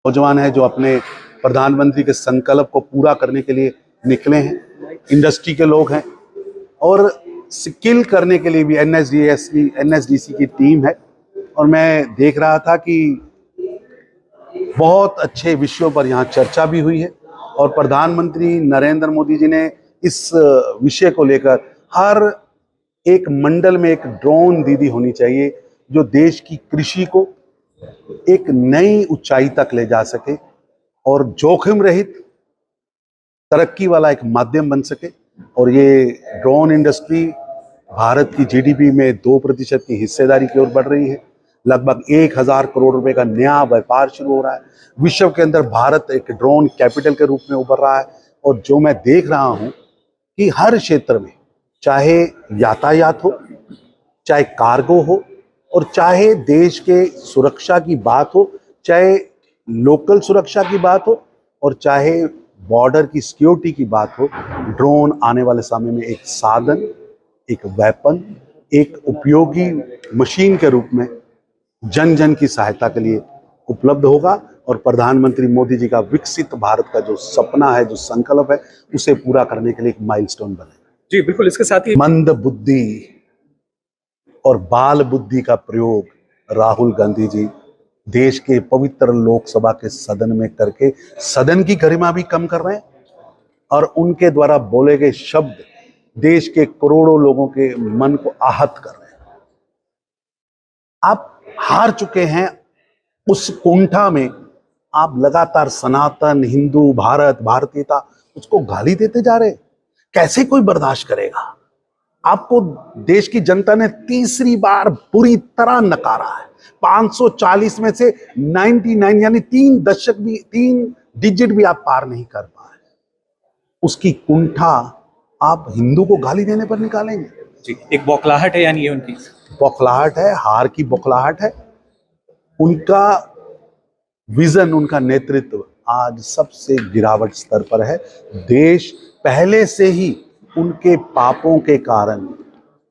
नौजवान है जो अपने प्रधानमंत्री के संकल्प को पूरा करने के लिए निकले हैं। इंडस्ट्री के लोग हैं और स्किल करने के लिए भी एनएसडीसी की टीम है। और मैं देख रहा था कि बहुत अच्छे विषयों पर यहाँ चर्चा भी हुई है और प्रधानमंत्री नरेंद्र मोदी जी ने इस विषय को लेकर हर एक मंडल में एक ड्रोन दीदी होनी चाहिए जो देश की कृषि को एक नई ऊंचाई तक ले जा सके और जोखिम रहित तरक्की वाला एक माध्यम बन सके। और ये ड्रोन इंडस्ट्री भारत की जीडीपी में 2% की हिस्सेदारी की ओर बढ़ रही है। लगभग 1000 करोड़ रुपए का नया व्यापार शुरू हो रहा है। विश्व के अंदर भारत एक ड्रोन कैपिटल के रूप में उभर रहा है। और जो मैं देख रहा हूं कि हर क्षेत्र में, चाहे यातायात हो, चाहे कार्गो हो, और चाहे देश के सुरक्षा की बात हो, चाहे लोकल सुरक्षा की बात हो, और चाहे बॉर्डर की सिक्योरिटी की बात हो, ड्रोन आने वाले समय में एक साधन, एक वेपन, एक उपयोगी मशीन के रूप में जन जन की सहायता के लिए उपलब्ध होगा। और प्रधानमंत्री मोदी जी का विकसित भारत का जो सपना है, जो संकल्प है, उसे पूरा करने के लिए एक माइलस्टोन बनेगा। जी बिल्कुल। इसके साथ ही मंद बुद्धि और बाल बुद्धि का प्रयोग राहुल गांधी जी देश के पवित्र लोकसभा के सदन में करके सदन की गरिमा भी कम कर रहे हैं और उनके द्वारा बोले गए शब्द देश के करोड़ों लोगों के मन को आहत कर रहे हैं। आप हार चुके हैं उस कुंठा में। आप लगातार सनातन, हिंदू, भारत, भारतीयता, उसको गाली देते जा रहे। कैसे कोई बर्दाश्त करेगा? आपको देश की जनता ने तीसरी बार बुरी तरह नकारा है। 540 में से 99 यानी 3 डिजिट भी आप पार नहीं कर पाए। उसकी कुंठा आप हिंदू को गाली देने पर निकालेंगे? जी, एक बौखलाहट है, यानी ये उनकी बौखलाहट है, हार की बौखलाहट है। उनका विजन, उनका नेतृत्व आज सबसे गिरावट स्तर पर है। देश पहले से ही उनके पापों के कारण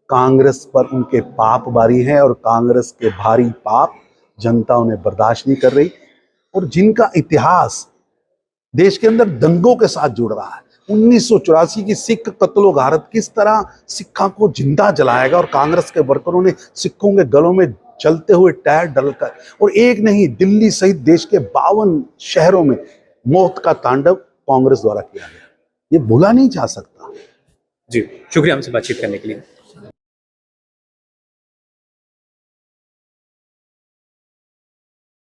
कांग्रेस पर उनके पाप भारी हैं और कांग्रेस के भारी पाप जनता उन्हें बर्दाश्त नहीं कर रही। और जिनका इतिहास देश के अंदर दंगों के साथ जुड़ रहा है, 1984 की सिख कत्लो गारत किस तरह सिखा को जिंदा जलाएगा और कांग्रेस के वर्करों ने सिखों के गलों में जलते हुए टायर डलकर, और एक नहीं, दिल्ली सहित देश के 52 शहरों में मौत का तांडव कांग्रेस द्वारा किया गया, ये भूला नहीं जा सकता। जी, शुक्रिया हमसे बातचीत करने के लिए।